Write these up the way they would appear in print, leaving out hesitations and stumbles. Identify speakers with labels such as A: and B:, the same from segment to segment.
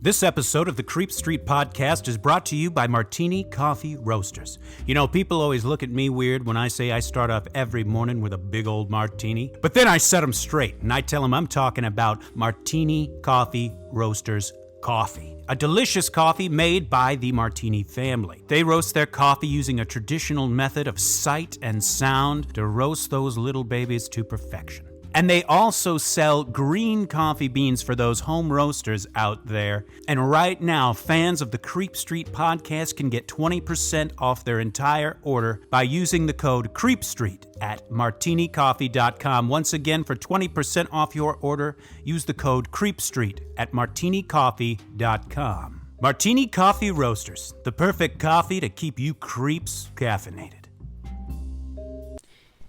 A: This episode of the Creep Street Podcast is brought to you by Martini Coffee Roasters. You know, people always look at me weird when I say I start off every morning with a big old martini. But then I set them straight, and I tell them I'm talking about Martini Coffee Roasters coffee. A delicious coffee made by the Martini family. They roast their coffee using a traditional method of sight and sound to roast those little babies to perfection. And they also sell green coffee beans for those home roasters out there. And right now, fans of the Creep Street Podcast can get 20% off their entire order by using the code CREEPSTREET at martinicoffee.com. Once again, for 20% off your order, use the code CREEPSTREET at martinicoffee.com. Martini Coffee Roasters, the perfect coffee to keep you creeps caffeinated.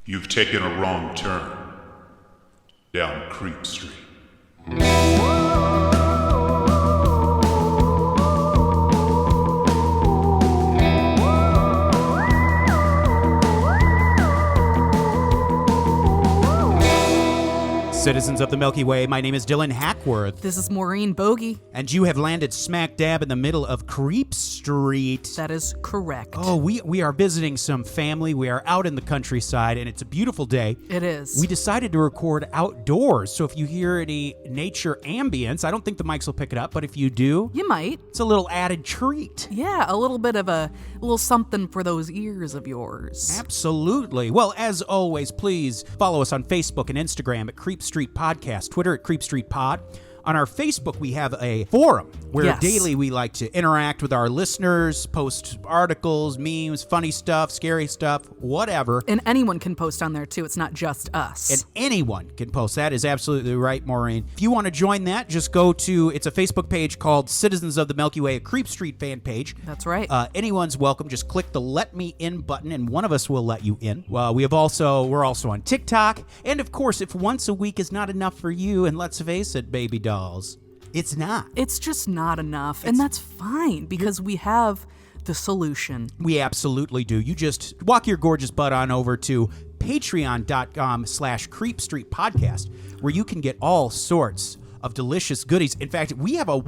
B: You've taken a wrong turn down Creep Street.
A: Citizens of the Milky Way, my name is Dylan Hackworth.
C: This is Maureen Bogey.
A: And you have landed smack dab in the middle of Creep Street.
C: That is correct.
A: Oh, we are visiting some family. We are out in the countryside, and it's a beautiful day.
C: It is.
A: We decided to record outdoors, so if you hear any nature ambience, I don't think the mics will pick it up, but if you do,
C: you might.
A: It's a little added treat.
C: Yeah, a little bit of a little something for those ears of yours.
A: Absolutely. Well, as always, please follow us on Facebook and Instagram at Creep Street Podcast, Twitter at Creep Street Pod. On our Facebook, we have a forum where daily we like to interact with our listeners, post articles, memes, funny stuff, scary stuff, whatever.
C: And anyone can post on there, too. It's not just us.
A: And anyone can post. That is absolutely right, Maureen. If you want to join that, just go to, it's a Facebook page called Citizens of the Milky Way, a Creep Street fan page.
C: That's right.
A: Anyone's welcome. Just click the Let Me In button, and one of us will let you in. We're also on TikTok. And, of course, if once a week is not enough for you, and let's face it, baby dolls, it's not.
C: It's just not enough, and that's fine, because we have the solution.
A: We absolutely do. You just walk your gorgeous butt on over to patreon.com/creepstreetpodcast, where you can get all sorts of delicious goodies. In fact, we have a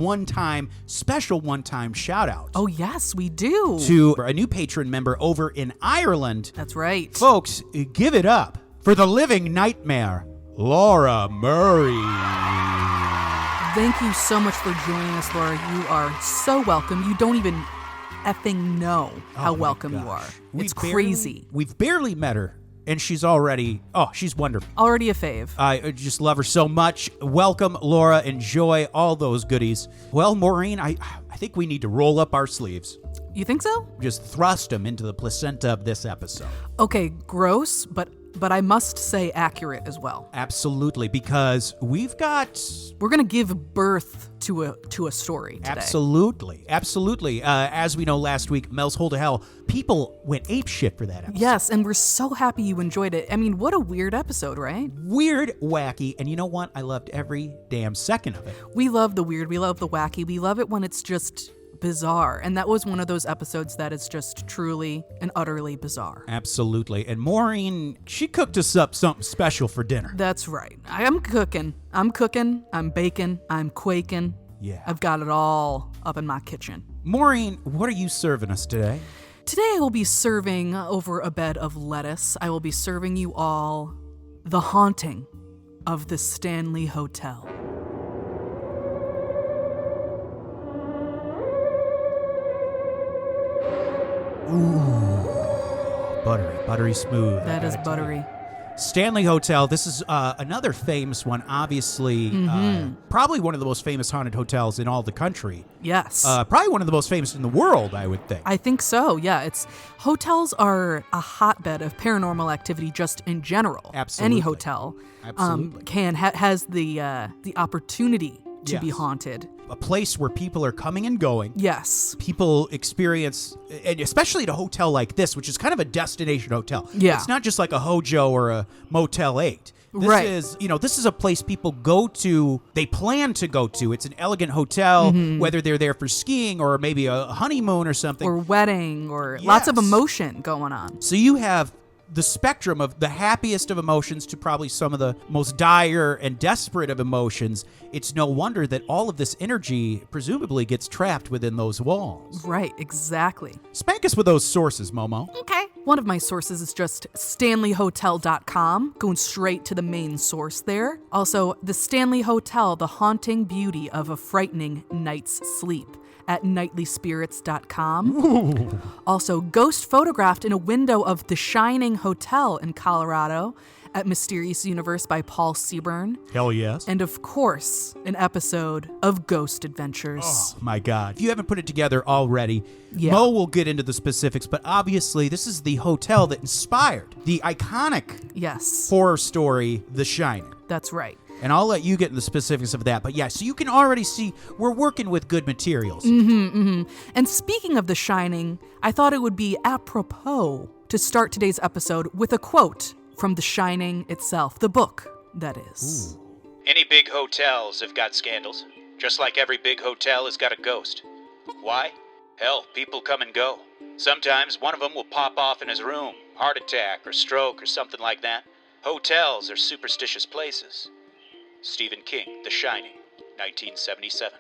A: special one-time shout-out.
C: Oh, yes, we do.
A: To a new patron member over in Ireland.
C: That's right.
A: Folks, give it up for the living nightmare, Laura Murray.
C: Thank you so much for joining us, Laura. You are so welcome. You don't even effing know how welcome you are. It's crazy.
A: We've barely met her, and she's she's wonderful.
C: Already a fave.
A: I just love her so much. Welcome, Laura. Enjoy all those goodies. Well, Maureen, I think we need to roll up our sleeves.
C: You think so?
A: Just thrust them into the placenta of this episode.
C: Okay, gross, but I must say accurate as well.
A: Absolutely, because we're
C: going to give birth to a story today.
A: Absolutely. As we know, last week, Mel's Hole to Hell, people went apeshit for that episode.
C: Yes, and we're so happy you enjoyed it. I mean, what a weird episode, right?
A: Weird, wacky, and you know what? I loved every damn second of it.
C: We love the weird, we love the wacky, we love it when it's just bizarre, and that was one of those episodes that is just truly and utterly bizarre.
A: Absolutely. And Maureen, she cooked us up something special for dinner.
C: That's right. I'm cooking, I'm baking, I'm quaking.
A: Yeah.
C: I've got it all up in my kitchen.
A: Maureen, what are you serving us today?
C: Today I will be serving over a bed of lettuce. I will be serving you all The Haunting of the Stanley Hotel.
A: Ooh, buttery smooth.
C: That is buttery.
A: Stanley Hotel, this is another famous one, obviously, probably one of the most famous haunted hotels in all the country.
C: Yes.
A: Probably one of the most famous in the world, I would think.
C: I think so, yeah. Hotels are a hotbed of paranormal activity just in general.
A: Absolutely.
C: Any hotel has the opportunity to be haunted.
A: A place where people are coming and going.
C: Yes.
A: People experience, and especially at a hotel like this, which is kind of a destination hotel.
C: Yeah.
A: It's not just like a Hojo or a Motel 8. This is a place people go to, they plan to go to. It's an elegant hotel, whether they're there for skiing or maybe a honeymoon or something.
C: Or wedding or lots of emotion going on.
A: So you have
D: the spectrum of the happiest of emotions to probably some of the most dire and desperate of emotions, it's no wonder that all of this energy presumably gets trapped within those walls.
C: Right, exactly.
D: Spank us with those sources, Momo.
C: Okay. One of my sources is just StanleyHotel.com, going straight to the main source there. Also, the Stanley Hotel, the haunting beauty of a frightening night's sleep at nightlyspirits.com.
D: Ooh.
C: Also, ghost photographed in a window of the Shining Hotel in Colorado at Mysterious Universe by Paul Seaburn.
D: Hell yes.
C: And of course, an episode of Ghost Adventures.
D: Oh, my God. If you haven't put it together already,
C: Yeah.
D: Mo will get into the specifics, but obviously this is the hotel that inspired the iconic
C: Yes,
D: horror story, The Shining.
C: that's right.
D: And I'll let you get into the specifics of that. But yeah, so you can already see we're working with good materials.
C: And speaking of The Shining, I thought it would be apropos to start today's episode with a quote from The Shining itself, the book, that is.
A: Any big hotels have got scandals, just like every big hotel has got a ghost. Why? Hell, people come and go. Sometimes one of them will pop off in his room, heart attack or stroke or something like that. Hotels are superstitious places. Stephen King, The Shining, 1977.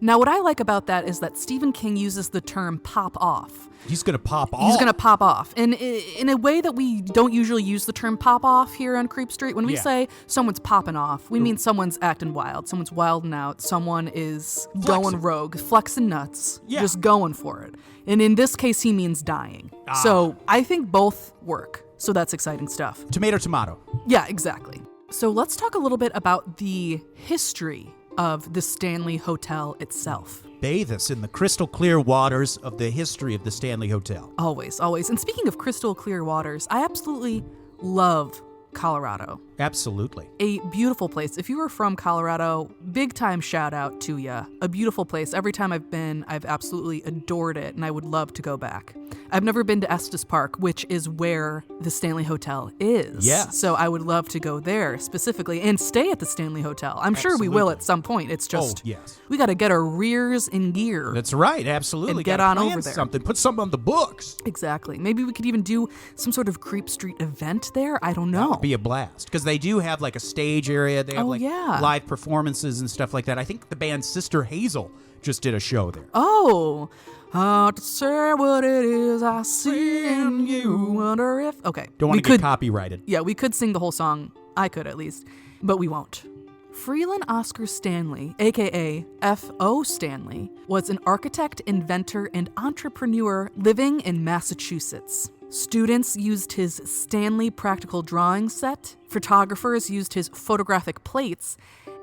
C: Now, what I like about that is that Stephen King uses the term pop off.
D: He's going to pop off.
C: He's going to pop off. And in a way that we don't usually use the term pop off here on Creep Street. When we say someone's popping off, we mean someone's acting wild. Someone's wilding out. Someone is going rogue, flexing nuts, just going for it. And in this case, he means dying. So I think both work. So that's exciting stuff.
D: Tomato, tomato.
C: Yeah, exactly. So let's talk a little bit about the history of the Stanley Hotel itself.
D: Bathe us in the crystal clear waters of the history of the Stanley Hotel.
C: Always, always. And speaking of crystal clear waters, I absolutely love Colorado.
D: Absolutely.
C: A beautiful place. If you are from Colorado, big time shout out to ya. A beautiful place. Every time I've been, I've absolutely adored it, and I would love to go back. I've never been to Estes Park, which is where the Stanley Hotel is.
D: Yeah.
C: So I would love to go there specifically and stay at the Stanley Hotel. I'm sure we will at some point. It's just, we got to get our rears in gear.
D: That's right. Absolutely.
C: And get
D: Gotta
C: on
D: plan
C: over there.
D: something. Put something on the books.
C: Exactly. Maybe we could even do some sort of Creep Street event there. I don't know.
D: That would be a blast. Because they do have like a stage area. They have live performances and stuff like that. I think the band Sister Hazel just did a show there.
C: Oh, to say what it is I see in you. Wonder if. Okay.
D: Don't want to get copyrighted.
C: Yeah, we could sing the whole song. I could at least, but we won't. Freeland Oscar Stanley, aka F.O. Stanley, was an architect, inventor, and entrepreneur living in Massachusetts. Students used his Stanley practical drawing set, photographers used his photographic plates,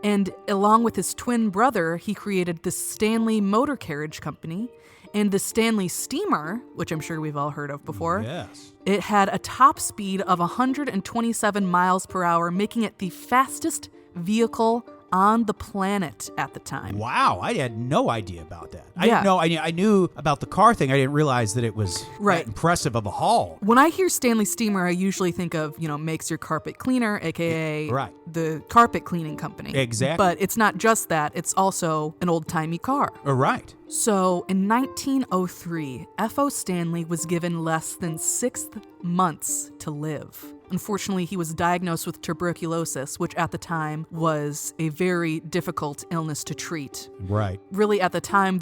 C: and along with his twin brother, he created the Stanley Motor Carriage Company and the Stanley Steamer, which I'm sure we've all heard of before.
D: Yes.
C: It had a top speed of 127 miles per hour, making it the fastest vehicle on the planet at the time.
D: Wow, I had no idea about that.
C: Yeah.
D: I knew about the car thing. I didn't realize that it was that impressive of a haul.
C: When I hear Stanley Steamer, I usually think of, makes your carpet cleaner, aka the carpet cleaning company.
D: Exactly.
C: But it's not just that, it's also an old-timey car.
D: Right.
C: So in 1903, F.O. Stanley was given less than 6 months to live. Unfortunately, he was diagnosed with tuberculosis, which at the time was a very difficult illness to treat.
D: Right.
C: Really, at the time,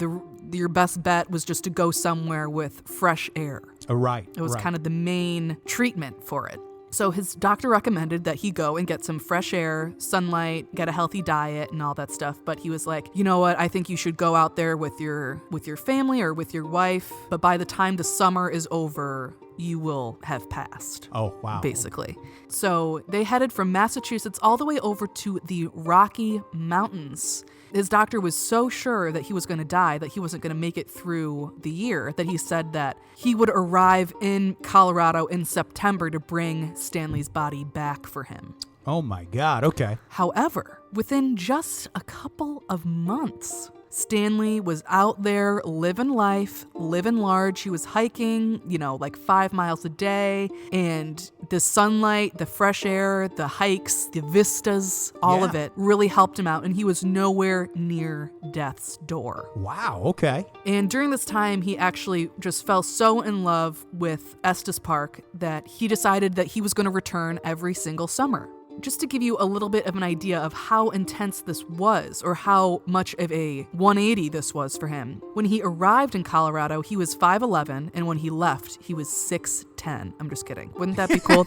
C: your best bet was just to go somewhere with fresh air.
D: Right.
C: It was kind of the main treatment for it. So his doctor recommended that he go and get some fresh air, sunlight, get a healthy diet, and all that stuff. But he was like, you know what? I think you should go out there with your family or with your wife. But by the time the summer is over, you will have passed.
D: Oh, wow.
C: Basically. So they headed from Massachusetts all the way over to the Rocky Mountains. His doctor was so sure that he was going to die, that he wasn't going to make it through the year, that he said that he would arrive in Colorado in September to bring Stanley's body back for him.
D: Oh my God, okay.
C: However, within just a couple of months, Stanley was out there living life, living large. He was hiking, like 5 miles a day. And the sunlight, the fresh air, the hikes, the vistas, all of it really helped him out. And he was nowhere near death's door.
D: Wow, okay.
C: And during this time, he actually just fell so in love with Estes Park that he decided that he was going to return every single summer. Just to give you a little bit of an idea of how intense this was, or how much of a 180 this was for him. When he arrived in Colorado, he was 5'11", and when he left, he was 6'10". I'm just kidding. Wouldn't that be cool?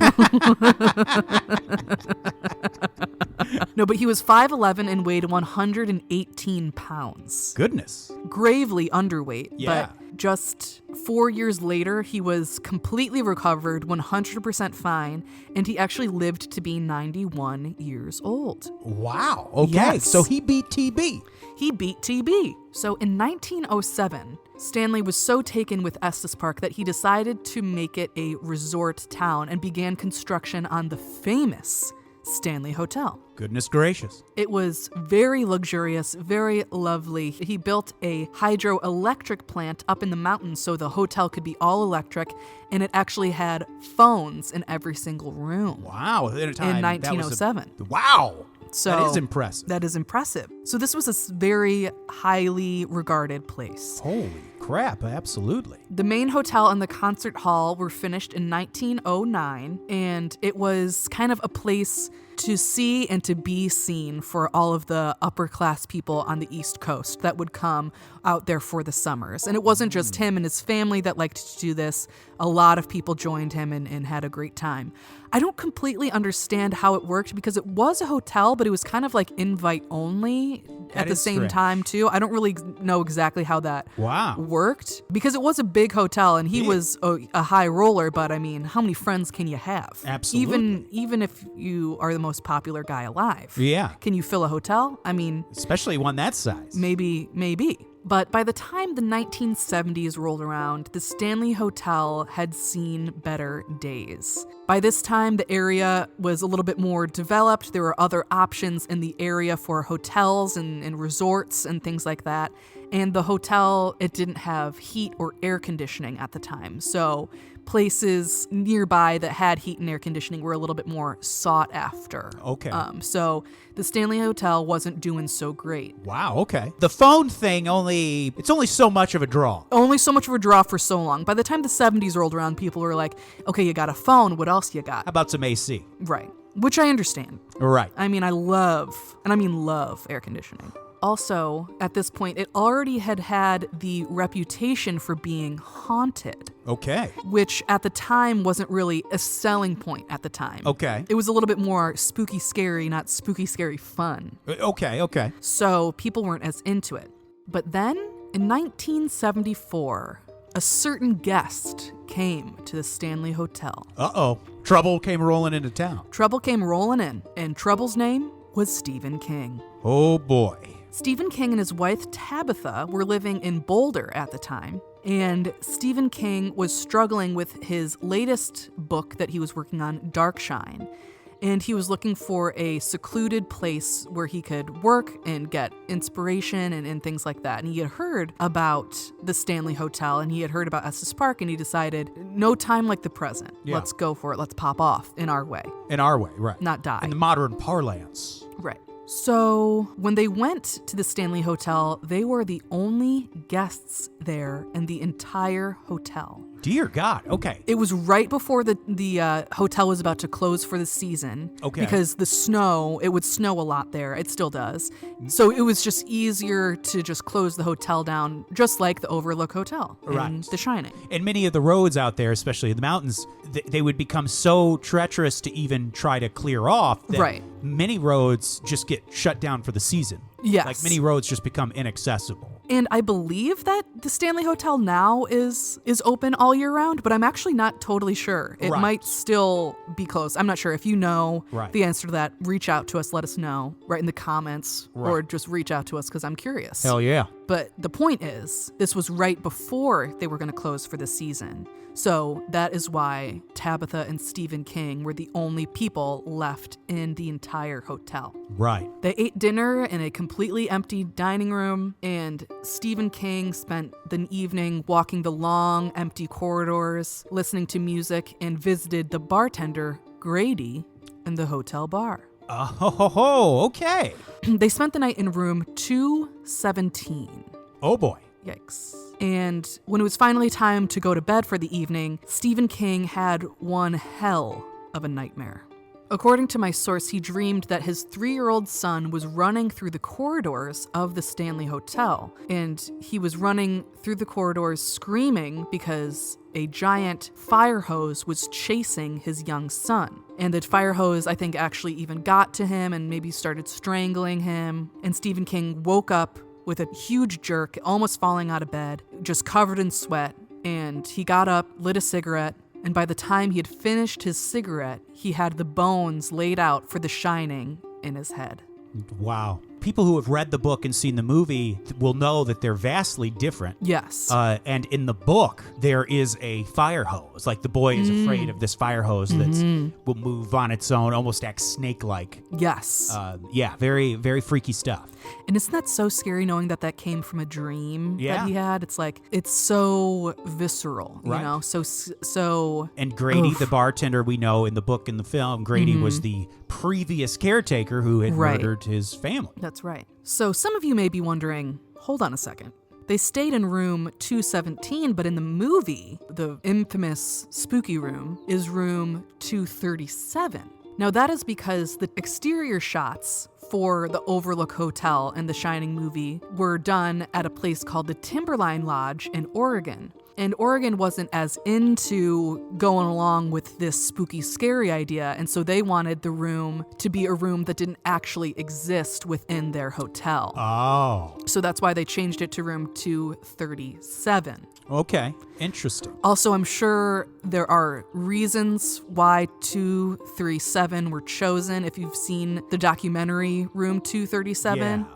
C: No, but he was 5'11" and weighed 118 pounds.
D: Goodness.
C: Gravely underweight,
D: Yeah.
C: but just 4 years later, he was completely recovered, 100% fine, and he actually lived to be 91 years old.
D: Wow. Okay.
C: Yes.
D: So he beat TB.
C: He beat TB. So in 1907, Stanley was so taken with Estes Park that he decided to make it a resort town and began construction on the famous Stanley Hotel.
D: Goodness gracious.
C: It was very luxurious, very lovely. He built a hydroelectric plant up in the mountains so the hotel could be all electric, and it actually had phones in every single room.
D: Wow. At a time,
C: In 1907.
D: Wow.
C: So
D: that is impressive.
C: That is impressive. So this was a very highly regarded place.
D: Holy crap, absolutely.
C: The main hotel and the concert hall were finished in 1909, and it was kind of a place to see and to be seen for all of the upper class people on the East Coast that would come out there for the summers. And it wasn't just him and his family that liked to do this. A lot of people joined him and had a great time. I don't completely understand how it worked because it was a hotel, but it was kind of like invite only at the same
D: strange.
C: time too. I don't really know exactly how that worked because it was a big hotel and he was a high roller, but I mean, how many friends can you have?
D: Absolutely.
C: Even if you are the most popular guy alive.
D: Yeah.
C: Can you fill a hotel? I mean,
D: especially one that size.
C: maybe. But by the time the 1970s rolled around, the Stanley Hotel had seen better days. By this time, the area was a little bit more developed. There were other options in the area for hotels and resorts and things like that. And the hotel, it didn't have heat or air conditioning at the time. So places nearby that had heat and air conditioning were a little bit more sought after.
D: Okay.
C: So the Stanley Hotel wasn't doing so great.
D: Wow, okay. The phone thing it's only so much of a draw.
C: Only so much of a draw for so long. By the time the 70s rolled around, people were like, okay, you got a phone, what else you got?
D: How about some AC?
C: Right. Which I understand.
D: Right.
C: I mean, I love air conditioning. Also, at this point, it already had the reputation for being haunted.
D: Okay.
C: Which at the time wasn't really a selling point at the time.
D: Okay.
C: It was a little bit more spooky scary, not spooky scary fun.
D: Okay.
C: So people weren't as into it. But then, in 1974, a certain guest came to the Stanley Hotel.
D: Uh-oh. Trouble came rolling into town.
C: Trouble came rolling in, and Trouble's name was Stephen King.
D: Oh, boy.
C: Stephen King and his wife Tabitha were living in Boulder at the time, and Stephen King was struggling with his latest book that he was working on, Darkshine, and he was looking for a secluded place where he could work and get inspiration and things like that. And he had heard about the Stanley Hotel, and he had heard about Estes Park, and he decided, no time like the present.
D: Yeah.
C: Let's go for it. Let's pop off in our way.
D: In our way, right.
C: Not die.
D: In the modern parlance.
C: Right. So when they went to the Stanley Hotel, they were the only guests there in the entire hotel.
D: Dear God. Okay.
C: It was right before the hotel was about to close for the season.
D: Okay.
C: Because it would snow a lot there. It still does. So it was just easier to just close the hotel down, just like the Overlook Hotel in The Shining.
D: And many of the roads out there, especially in the mountains, they would become so treacherous to even try to clear off that many roads just get shut down for the season.
C: Yes.
D: Like many roads just become inaccessible.
C: And I believe that the Stanley Hotel now is open all year round, but I'm actually not totally sure. It might still be closed. I'm not sure. If you know the answer to that, reach out to us. Let us know right in the comments or just reach out to us because I'm curious.
D: Hell yeah.
C: But the point is, this was right before they were going to close for the season. So that is why Tabitha and Stephen King were the only people left in the entire hotel.
D: Right.
C: They ate dinner in a completely empty dining room, and Stephen King spent the evening walking the long, empty corridors, listening to music, and visited the bartender, Grady, in the hotel bar.
D: Oh, okay.
C: They spent the night in room 217.
D: Oh, boy.
C: Yikes. And when it was finally time to go to bed for the evening, Stephen King had one hell of a nightmare. According to my source, he dreamed that his 3-year-old son was running through the corridors of the Stanley Hotel, and he was running through the corridors screaming because a giant fire hose was chasing his young son. And the fire hose, I think, actually even got to him and maybe started strangling him. And Stephen King woke up with a huge jerk, almost falling out of bed, just covered in sweat. And he got up, lit a cigarette, and by the time he had finished his cigarette, he had the bones laid out for The Shining in his head.
D: Wow. People who have read the book and seen the movie will know that they're vastly different.
C: Yes.
D: And in the book, there is a fire hose. Like the boy is afraid of this fire hose that will move on its own, almost act snake-like.
C: Yes.
D: Yeah, very, very freaky stuff.
C: And isn't that so scary knowing that that came from a dream
D: Yeah.
C: that he had? It's like, it's so visceral, you
D: Right.
C: know? So.
D: And Grady,
C: Oof.
D: the bartender we know in the book and the film, Grady was the previous caretaker who had
C: Right.
D: murdered his family.
C: That's right. So some of you may be wondering, hold on a second. They stayed in room 217, but in the movie, the infamous spooky room is room 237. Now that is because the exterior shots for the Overlook Hotel in the Shining movie were done at a place called the Timberline Lodge in Oregon. And Oregon wasn't as into going along with this spooky, scary idea, and so they wanted the room to be a room that didn't actually exist within their hotel.
D: Oh,
C: So that's why they changed it to room 237.
D: okay. Interesting.
C: Also, I'm sure there are reasons why 237 were chosen. If you've seen the documentary Room 237,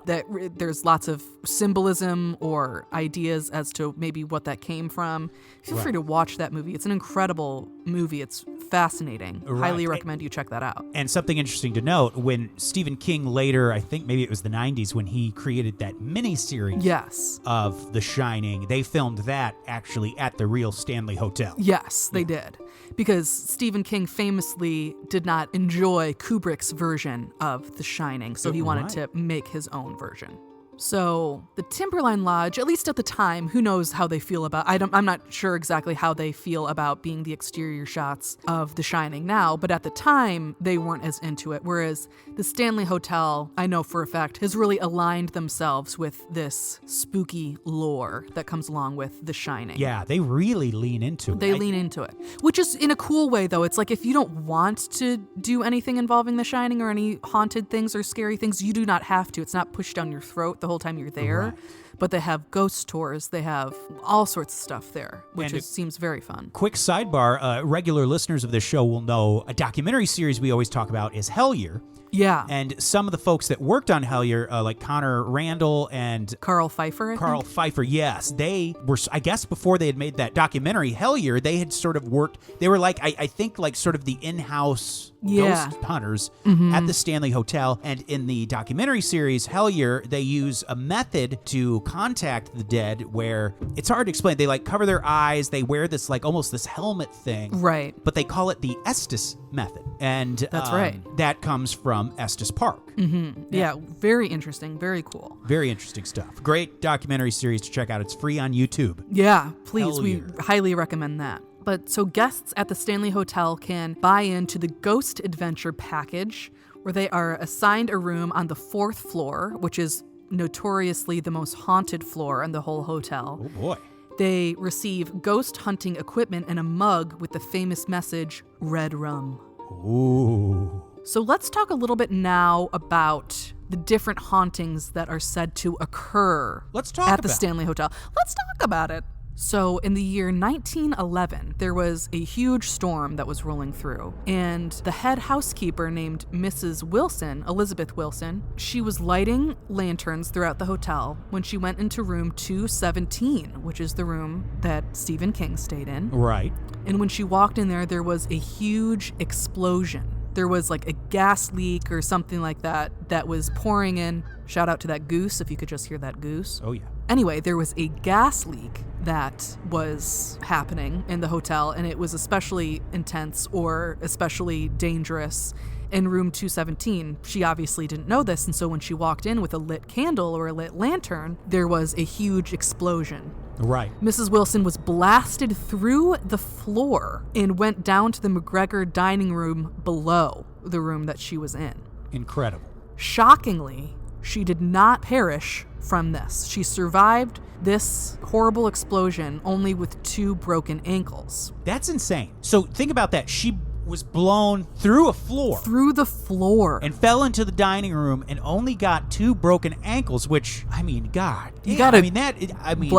C: there's lots of symbolism or ideas as to maybe what that came from. Feel free to watch that movie. It's an incredible movie. It's fascinating.
D: Right.
C: Highly recommend you check that out.
D: And something interesting to note, when Stephen King later, I think maybe it was the 90s, when he created that miniseries
C: Yes.
D: of The Shining, they filmed that actually at the real Stanley Hotel.
C: Yes, they did. Because Stephen King famously did not enjoy Kubrick's version of The Shining, so he wanted to make his own version. So the Timberline Lodge, at least at the time, who knows how they feel about, I'm not sure exactly how they feel about being the exterior shots of The Shining now, but at the time, they weren't as into it. Whereas the Stanley Hotel, I know for a fact, has really aligned themselves with this spooky lore that comes along with The Shining.
D: Yeah, they really lean into it.
C: They lean into it, which is in a cool way, though. It's like if you don't want to do anything involving The Shining or any haunted things or scary things, you do not have to. It's not pushed down your throat the whole time you're there.
D: Right.
C: But they have ghost tours. They have all sorts of stuff there, which
D: And
C: seems very fun.
D: Quick sidebar, regular listeners of this show will know a documentary series we always talk about is Hellier.
C: Yeah.
D: And some of the folks that worked on Hellier, like Connor Randall and
C: Carl Pfeiffer, I think?
D: Pfeiffer, yes. They were, I guess before they had made that documentary, Hellier, they had sort of worked, they were like, I think like sort of the in-house ghost hunters at the Stanley Hotel. And in the documentary series, Hellier, they use a method to contact the dead where it's hard to explain. They like cover their eyes, they wear this like almost this helmet thing.
C: Right.
D: But they call it the Estes method. And
C: That's right.
D: That comes from Estes Park.
C: Yeah, very interesting. Very cool.
D: Very interesting stuff. Great documentary series to check out. It's free on YouTube.
C: Yeah, please. We
D: Hellier.
C: highly recommend that. But so guests at the Stanley Hotel can buy into the Ghost Adventure package, where they are assigned a room on the 4th floor, which is notoriously the most haunted floor in the whole hotel.
D: Oh boy.
C: They receive ghost hunting equipment and a mug with the famous message, Red Rum.
D: Ooh.
C: So let's talk a little bit now about the different hauntings that are said to occur
D: Let's talk
C: at the
D: about it.
C: Stanley Hotel. Let's talk about it. So in the year 1911, there was a huge storm that was rolling through, and the head housekeeper named Mrs. Wilson, Elizabeth Wilson, she was lighting lanterns throughout the hotel when she went into room 217, which is the room that Stephen King stayed in.
D: Right.
C: And when she walked in there was a huge explosion. There was like a gas leak or something like that was pouring in. Shout out to that goose, if you could just hear that goose.
D: Oh, yeah.
C: Anyway, there was a gas leak that was happening in the hotel, and it was especially intense or especially dangerous in room 217. She obviously didn't know this, and so when she walked in with a lit candle or a lit lantern, there was a huge explosion.
D: Right.
C: Mrs. Wilson was blasted through the floor and went down to the McGregor dining room below the room that she was in.
D: Incredible.
C: Shockingly, she did not perish from this. She survived this horrible explosion only with 2 broken ankles.
D: That's insane. So think about that. She was blown through a floor.
C: Through the floor.
D: And fell into the dining room and only got 2 broken ankles, which, I mean, God.
C: You gotta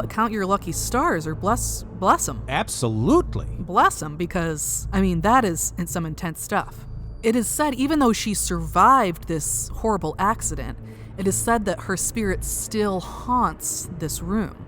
D: count
C: your lucky stars or bless them.
D: Absolutely.
C: Bless them, because, that is some intense stuff. It is said, even though she survived this horrible accident, it is said that her spirit still haunts this room,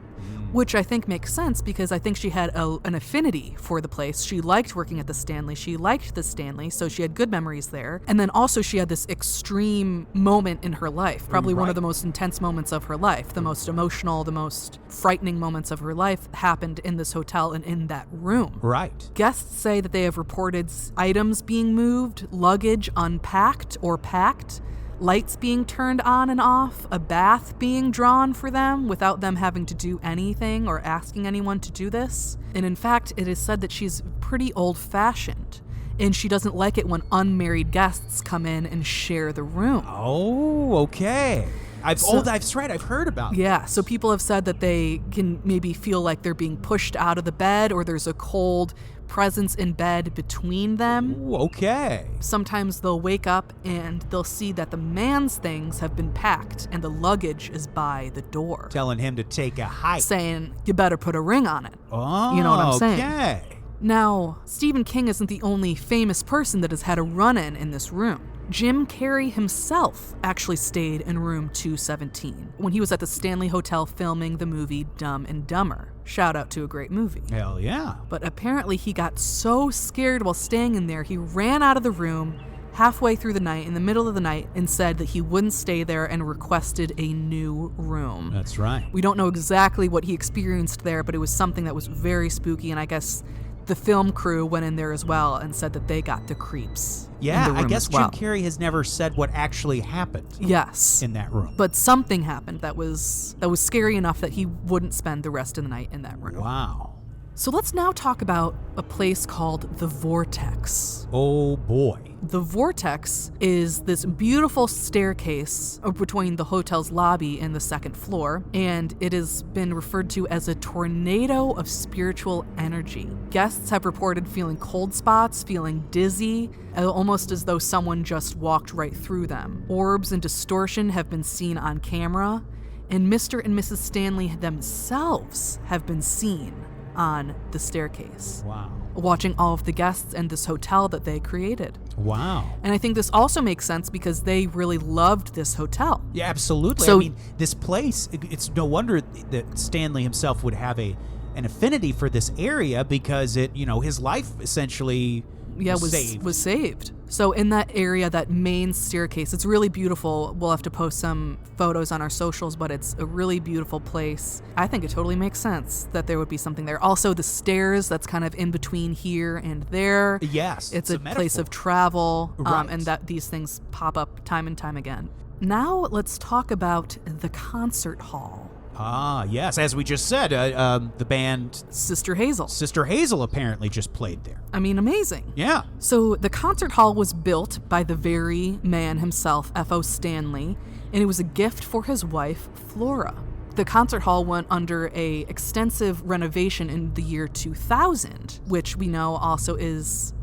C: which I think makes sense because I think she had an affinity for the place. She liked working at the Stanley. She liked the Stanley, so she had good memories there. And then also she had this extreme moment in her life, probably one of the most intense moments of her life. The most emotional, the most frightening moments of her life happened in this hotel and in that room.
D: Right.
C: Guests say that they have reported items being moved, luggage unpacked or packed, lights being turned on and off, a bath being drawn for them without them having to do anything or asking anyone to do this. And in fact, it is said that she's pretty old-fashioned, and she doesn't like it when unmarried guests come in and share the room.
D: Oh, okay. I've heard about
C: Yeah,
D: this.
C: so people have said that they can maybe feel like they're being pushed out of the bed, or there's a cold presence in bed between them.
D: Ooh, okay.
C: Sometimes they'll wake up and they'll see that the man's things have been packed and the luggage is by the door.
D: Telling him to take a hike.
C: Saying, you better put a ring on it.
D: Oh,
C: you know what I'm saying?
D: Okay.
C: Now, Stephen King isn't the only famous person that has had a run-in in this room. Jim Carrey himself actually stayed in room 217 when he was at the Stanley Hotel filming the movie Dumb and Dumber. Shout out to a great movie.
D: Hell yeah.
C: But apparently he got so scared while staying in there, he ran out of the room halfway through the night, in the middle of the night, and said that he wouldn't stay there and requested a new room.
D: That's right.
C: We don't know exactly what he experienced there, but it was something that was very spooky, and I guess the film crew went in there as well and said that they got the creeps.
D: Yeah,
C: in the room
D: I guess
C: as well.
D: Jim Carrey has never said what actually happened.
C: Yes.
D: In that room.
C: But something happened that was scary enough that he wouldn't spend the rest of the night in that room.
D: Wow.
C: So let's now talk about a place called the Vortex.
D: Oh boy.
C: The Vortex is this beautiful staircase between the hotel's lobby and the second floor, and it has been referred to as a tornado of spiritual energy. Guests have reported feeling cold spots, feeling dizzy, almost as though someone just walked right through them. Orbs and distortion have been seen on camera, and Mr. and Mrs. Stanley themselves have been seen on the staircase.
D: Wow.
C: Watching all of the guests in this hotel that they created.
D: Wow.
C: And I think this also makes sense because they really loved this hotel.
D: Yeah, absolutely.
C: So,
D: I mean, this place, it's no wonder that Stanley himself would have an affinity for this area because his life essentially was saved. So in that area, that main staircase, it's really beautiful. We'll have to post some photos on our socials, but it's a really beautiful place. I think it totally makes sense that there would be something there. Also, the stairs that's kind of in between here and there. Yes.
C: It's a place of travel, and that these things pop up time and time again. Now let's talk about the concert hall.
D: Ah, yes. As we just said, the band
C: Sister Hazel.
D: Sister Hazel apparently just played there.
C: I mean, amazing.
D: Yeah.
C: So the concert hall was built by the very man himself, F.O. Stanley, and it was a gift for his wife, Flora. The concert hall went under a extensive renovation in the year 2000, which we know also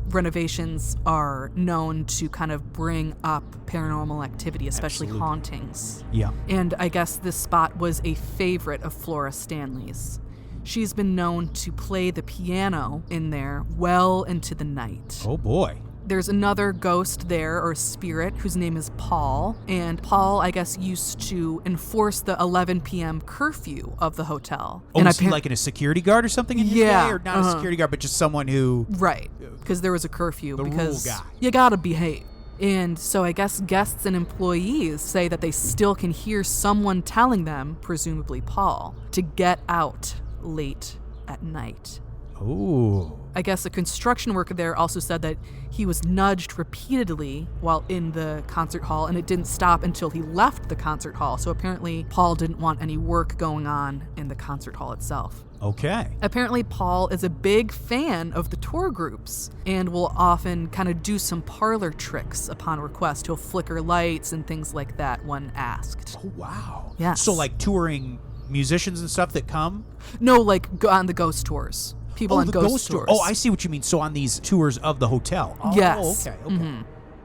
C: renovations are known to kind of bring up paranormal activity, especially hauntings.
D: Yeah.
C: And I guess this spot was a favorite of Flora Stanley's. She's been known to play the piano in there well into the night.
D: Oh, boy.
C: There's another ghost there, or spirit, whose name is Paul. And Paul, I guess, used to enforce the 11 p.m. curfew of the hotel.
D: Oh,
C: and
D: was he like a security guard or something in his day? Or not a security guard, but just someone who...
C: Right, because there was a curfew.
D: The
C: because
D: rule guy.
C: You gotta behave. And so I guess guests and employees say that they still can hear someone telling them, presumably Paul, to get out late at night.
D: Ooh.
C: I guess a construction worker there also said that he was nudged repeatedly while in the concert hall, and it didn't stop until he left the concert hall. So apparently Paul didn't want any work going on in the concert hall itself.
D: Okay.
C: Apparently Paul is a big fan of the tour groups and will often kind of do some parlor tricks upon request. He'll flicker lights and things like that when asked.
D: Oh, wow.
C: Yes.
D: So like touring musicians and stuff that come?
C: No, like go on the ghost tours. People on
D: the
C: ghost tours.
D: Oh, I see what you mean. So on these tours of the hotel. Oh,
C: Yes.
D: okay.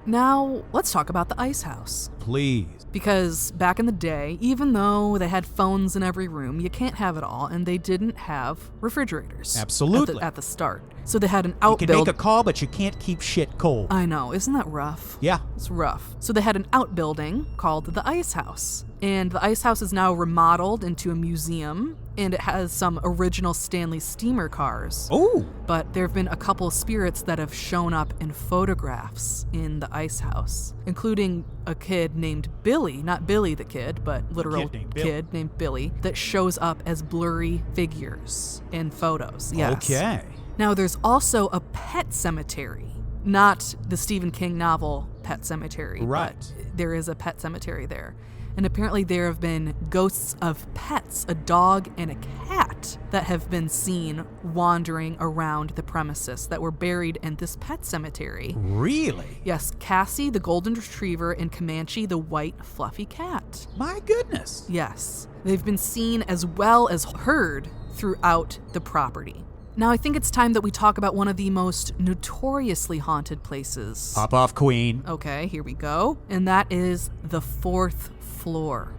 C: Now, let's talk about the ice house.
D: Please.
C: Because back in the day, even though they had phones in every room, you can't have it all, and they didn't have refrigerators.
D: Absolutely.
C: At the start. So they had an
D: You
C: outbuilding.
D: can make a call, but you can't keep shit cold.
C: I know, isn't that rough?
D: Yeah.
C: It's rough. So they had an outbuilding called the Ice House. And the Ice House is now remodeled into a museum, and it has some original Stanley steamer cars.
D: Oh.
C: But there have been a couple spirits that have shown up in photographs in the Ice House, including a kid named Billy, not Billy the kid, but literal kid named Billy, that shows up as blurry figures in photos. Yes.
D: Okay.
C: Now, there's also a pet cemetery, not the Stephen King novel Pet Cemetery.
D: Right.
C: But there is a pet cemetery there. And apparently there have been ghosts of pets, a dog and a cat, that have been seen wandering around the premises that were buried in this pet cemetery.
D: Really?
C: Yes, Cassie, the golden retriever, and Comanche, the white fluffy cat.
D: My goodness.
C: Yes. They've been seen as well as heard throughout the property. Now, I think it's time that we talk about one of the most notoriously haunted places.
D: Pop off, Queen.
C: Okay, here we go. And that is the 4th floor.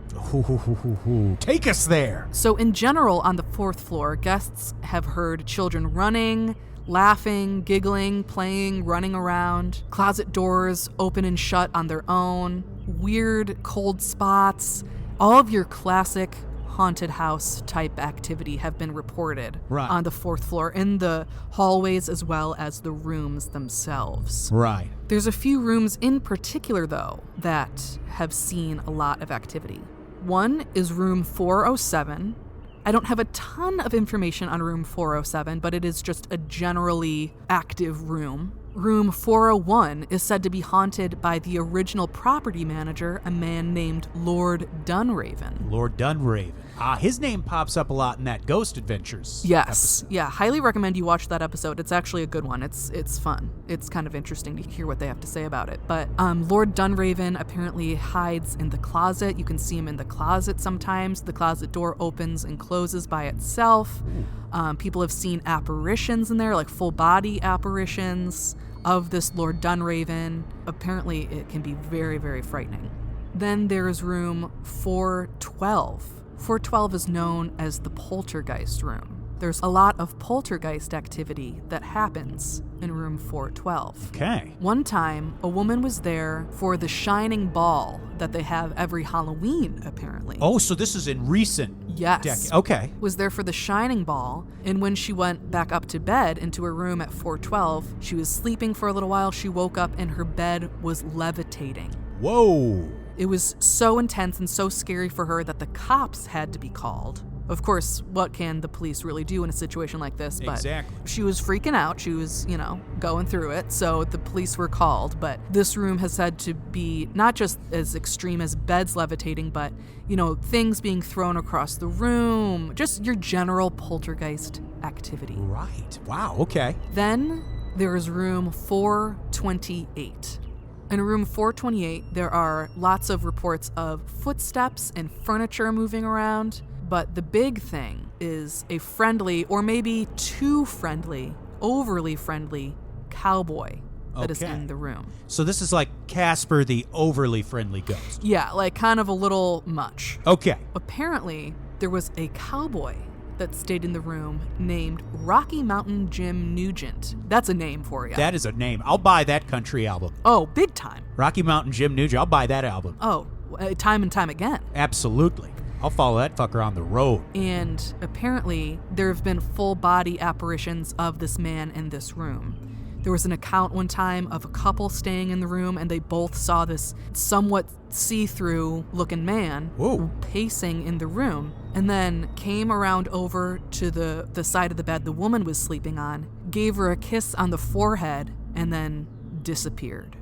D: Take us there.
C: So in general, on the 4th floor, guests have heard children running, laughing, giggling, playing, running around, closet doors open and shut on their own, weird cold spots, all of your classic haunted house type activity have been reported on the 4th floor in the hallways as well as the rooms themselves.
D: Right.
C: There's a few rooms in particular, though, that have seen a lot of activity. One is room 407. I don't have a ton of information on room 407, but it is just a generally active room. Room 401 is said to be haunted by the original property manager, a man named Lord Dunraven.
D: Lord Dunraven. His name pops up a lot in that Ghost Adventures
C: Yes.
D: episode.
C: Yeah, highly recommend you watch that episode. It's actually a good one. It's fun. It's kind of interesting to hear what they have to say about it. But Lord Dunraven apparently hides in the closet. You can see him in the closet sometimes. The closet door opens and closes by itself. People have seen apparitions in there, like full body apparitions of this Lord Dunraven. Apparently it can be very, very frightening. Then there's room 412. 412 is known as the poltergeist room. There's a lot of poltergeist activity that happens in room 412.
D: Okay.
C: One time, a woman was there for the Shining Ball that they have every Halloween, apparently.
D: Oh, so this is in recent
C: Yes.
D: Okay.
C: Was there for the Shining Ball, and when she went back up to bed into her room at 412, she was sleeping for a little while. She woke up and her bed was levitating.
D: Whoa.
C: It was so intense and so scary for her that the cops had to be called. Of course, what can the police really do in a situation like this? But
D: Exactly.
C: she was freaking out. She was, going through it. So the police were called. But this room has said to be not just as extreme as beds levitating, but, things being thrown across the room. Just your general poltergeist activity.
D: Right. Wow. Okay.
C: Then there is room 428. In room 428, there are lots of reports of footsteps and furniture moving around. But the big thing is a friendly, or maybe too friendly, overly friendly cowboy that is in the room.
D: So this is like Casper the overly friendly ghost.
C: Yeah, like kind of a little much.
D: Okay.
C: Apparently, there was a cowboy that stayed in the room named Rocky Mountain Jim Nugent. That's a name for you.
D: That is a name. I'll buy that country album.
C: Oh, big time.
D: Rocky Mountain Jim Nugent. I'll buy that album.
C: Oh, time and time again.
D: Absolutely. I'll follow that fucker on the road.
C: And apparently, there have been full body apparitions of this man in this room. There was an account one time of a couple staying in the room, and they both saw this somewhat see-through looking man pacing in the room, and then came around over to the side of the bed the woman was sleeping on, gave her a kiss on the forehead, and then disappeared.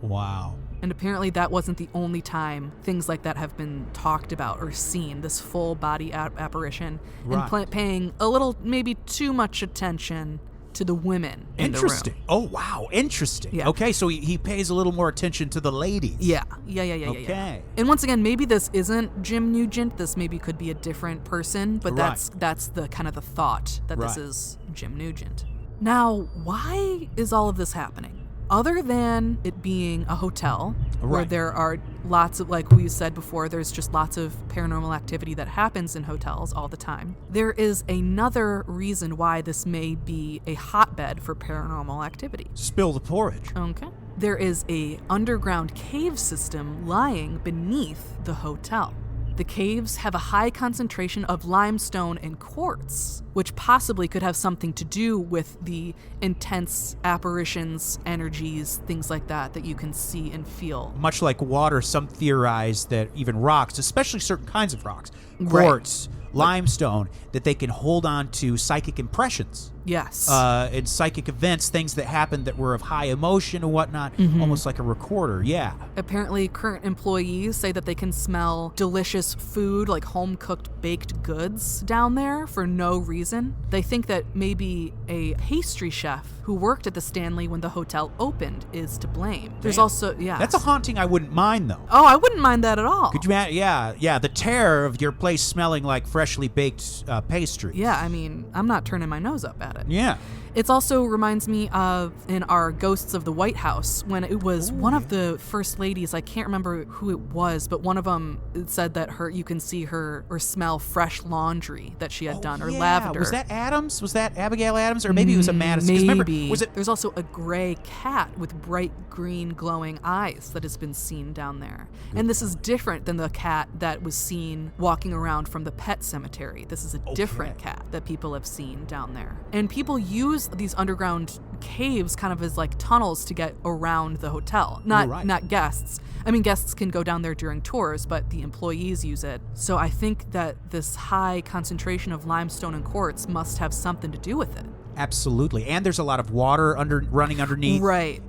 D: Wow.
C: And apparently that wasn't the only time things like that have been talked about or seen, this full body apparition, and paying a little, maybe too much attention to the women in the room.
D: Interesting. Oh, wow. Interesting.
C: Yeah.
D: Okay, so he pays a little more attention to the ladies.
C: Yeah.
D: Okay.
C: And once again, maybe this isn't Jim Nugent. This maybe could be a different person, but that's the kind of the thought that this is Jim Nugent. Now, why is all of this happening? Other than it being a hotel where there are lots of, like we said before, there's just lots of paranormal activity that happens in hotels all the time. There is another reason why this may be a hotbed for paranormal activity.
D: Spill the porridge.
C: Okay. There is a underground cave system lying beneath the hotel. The caves have a high concentration of limestone and quartz, which possibly could have something to do with the intense apparitions, energies, things like that you can see and feel.
D: Much like water, some theorize that even rocks, especially certain kinds of rocks, quartz, limestone, that they can hold on to psychic impressions.
C: Yes.
D: And psychic events, things that happened that were of high emotion and whatnot, almost like a recorder, yeah.
C: Apparently, current employees say that they can smell delicious food, like home-cooked baked goods down there for no reason. They think that maybe a pastry chef who worked at the Stanley when the hotel opened is to blame. There's also,
D: That's a haunting I wouldn't mind, though.
C: Oh, I wouldn't mind that at all.
D: Could you imagine? Yeah, the terror of your place smelling like freshly baked pastry.
C: Yeah, I mean, I'm not turning my nose up at it.
D: Yeah.
C: It also reminds me of in our Ghosts of the White House when it was one of the first ladies, I can't remember who it was, but one of them said that you can see her or smell fresh laundry that she had done, or lavender.
D: Was that Adams? Was that Abigail Adams? Or maybe it was a Madison.
C: Maybe.
D: Remember,
C: There's also a gray cat with bright green glowing eyes that has been seen down there. And this is different than the cat that was seen walking around from the pet cemetery. This is a different cat that people have seen down there. And people use these underground caves kind of as like tunnels to get around the hotel. Not guests. I mean, guests can go down there during tours, but the employees use it. So I think that this high concentration of limestone and quartz must have something to do with it.
D: Absolutely. And there's a lot of water running underneath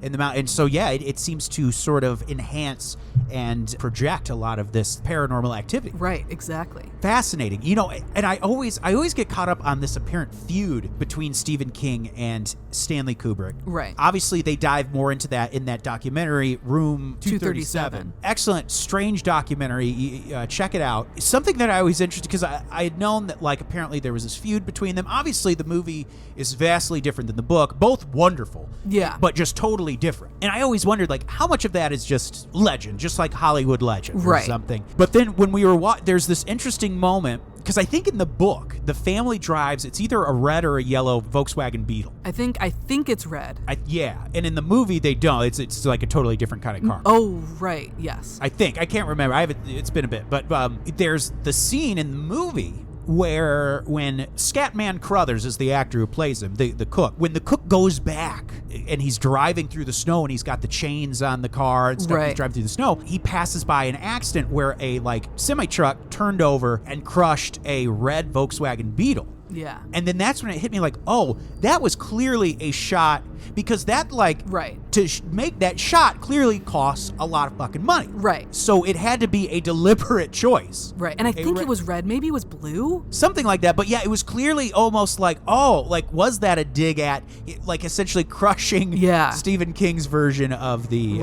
D: in the mountain. And so, it seems to sort of enhance and project a lot of this paranormal activity.
C: Right, exactly.
D: Fascinating. And I always get caught up on this apparent feud between Stephen King and Stanley Kubrick.
C: Right.
D: Obviously, they dive more into that in that documentary, Room 237. Excellent, strange documentary. Check it out. Something that I was interested, because I had known that, like, apparently there was this feud between them. Obviously, the movie is vastly different than the book. Both wonderful.
C: Yeah.
D: But just totally different. And I always wondered, like, how much of that is just legend, just like Hollywood legend or something. But then when we were there's this interesting moment, because I think in the book, the family drives, it's either a red or a yellow Volkswagen Beetle.
C: I think it's red.
D: And in the movie they don't. It's like a totally different kind of car.
C: Oh, right, yes.
D: I think. I can't remember. It's been a bit. But there's the scene in the movie where when Scatman Crothers is the actor who plays him, the cook, when the cook goes back and he's driving through the snow and he's got the chains on the car and stuff, he's driving through the snow, he passes by an accident where a semi-truck turned over and crushed a red Volkswagen Beetle.
C: Yeah.
D: And then that's when it hit me like, oh, that was clearly a shot, because that to make that shot clearly costs a lot of fucking money.
C: Right. So
D: it had to be a deliberate choice.
C: Right. And I think it was red. Maybe it was blue.
D: Something like that. But yeah, it was clearly almost like, was that a dig at, like, essentially crushing Stephen King's version of the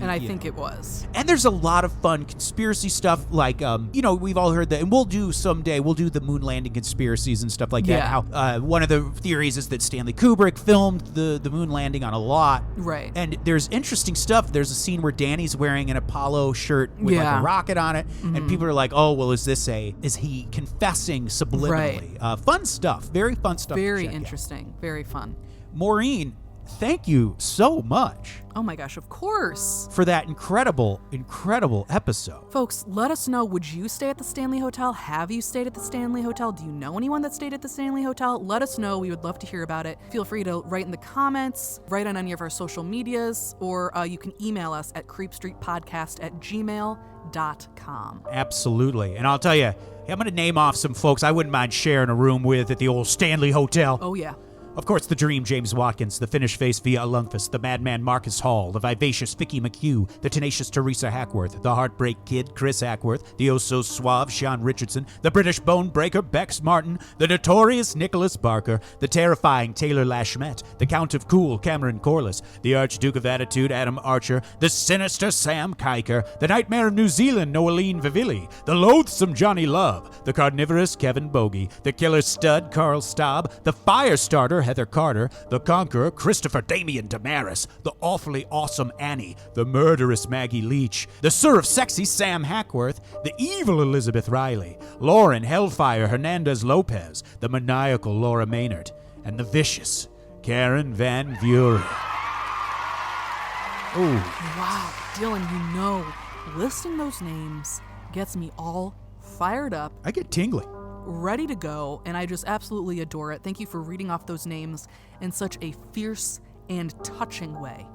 C: And I think it was.
D: And there's a lot of fun conspiracy stuff, like, we've all heard that, and we'll do the moon landing conspiracies and stuff like that. How one of the theories is that Stanley Kubrick filmed the moon landing on a lot.
C: Right.
D: And there's interesting stuff. There's a scene where Danny's wearing an Apollo shirt with like a rocket on it, and people are like, oh, well, is he confessing subliminally? Right. Fun stuff. Very fun stuff.
C: Very interesting. Very fun.
D: Maureen, thank you so much.
C: Oh my gosh, of course.
D: For that incredible episode.
C: Folks, let us know, would you stay at the Stanley Hotel? Have you stayed at the Stanley Hotel? Do you know anyone that stayed at the Stanley Hotel? Let us know. We would love to hear about it. Feel free to write in the comments, write on any of our social medias, or you can email us at creepstreetpodcast@gmail.com.
D: Absolutely. And I'll tell you, I'm going to name off some folks I wouldn't mind sharing a room with at the old Stanley Hotel.
C: Oh, yeah.
D: Of course, the Dream James Watkins, the Finnish Face Via Lungfus, the Madman Marcus Hall, the Vivacious Vicky McHugh, the Tenacious Teresa Hackworth, the Heartbreak Kid Chris Hackworth, the oh-so-suave Sean Richardson, the British Bone Breaker Bex Martin, the notorious Nicholas Barker, the terrifying Taylor Lashmet, the Count of Cool Cameron Corliss, the Archduke of Attitude Adam Archer, the sinister Sam Kiker, the Nightmare of New Zealand Noeline Vivilli, the loathsome Johnny Love, the carnivorous Kevin Bogey, the killer stud Carl Staub, the fire starter Heather Carter, the conqueror Christopher Damian Damaris, the awfully awesome Annie, the murderous Maggie Leach, the Sir of Sexy Sam Hackworth, the evil Elizabeth Riley, Lauren Hellfire Hernandez Lopez, the maniacal Laura Maynard, and the vicious Karen Van Vuren. Oh.
C: Wow, Dylan, listing those names gets me all fired up.
D: I get tingly.
C: Ready to go, and I just absolutely adore it. Thank you for reading off those names in such a fierce and touching way.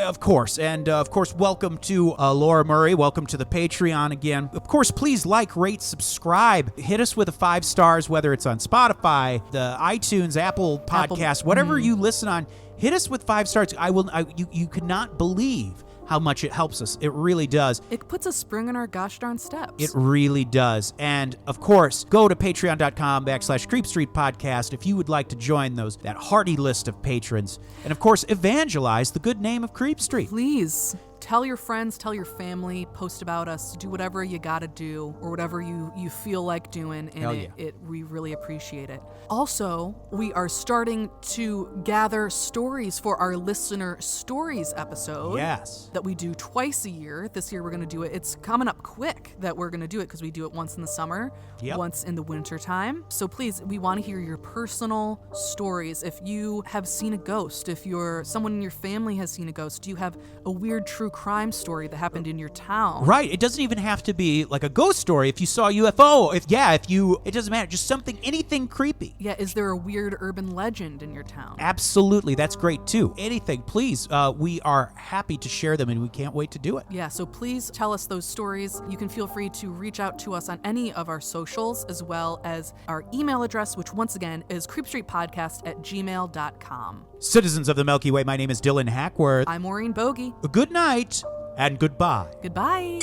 D: Of course. And, of course, welcome to Laura Murray. Welcome to the Patreon again. Of course, please like, rate, subscribe. Hit us with a 5 stars, whether it's on Spotify, the iTunes, Apple Podcast, whatever you listen on. Hit us with 5 stars. You could not believe how much it helps us. It really does.
C: It puts a spring in our gosh darn steps.
D: It really does. And of course, go to patreon.com/CreepStreetPodcast if you would like to join that hearty list of patrons. And of course, evangelize the good name of Creep Street.
C: Please. Tell your friends, tell your family, post about us, do whatever you gotta do, or whatever you feel like doing, and we really appreciate it. Also, we are starting to gather stories for our listener stories episode.
D: Yes.
C: That we do twice a year. This year we're gonna do it. It's coming up quick that we're gonna do it because we do it once in the summer, once in the winter time. So please, we want to hear your personal stories. If you have seen a ghost, if someone in your family has seen a ghost, do you have a weird true crime story that happened in your town?
D: Right. It doesn't even have to be like a ghost story. If you saw a UFO, it doesn't matter. Just anything creepy.
C: Yeah. Is there a weird urban legend in your town?
D: Absolutely. That's great too. Anything, please. We are happy to share them and we can't wait to do it.
C: Yeah. So please tell us those stories. You can feel free to reach out to us on any of our socials as well as our email address, which once again is creepstreetpodcast@gmail.com.
D: Citizens of the Milky Way, my name is Dylan Hackworth.
C: I'm Maureen Bogey.
D: Good night and goodbye.
C: Goodbye.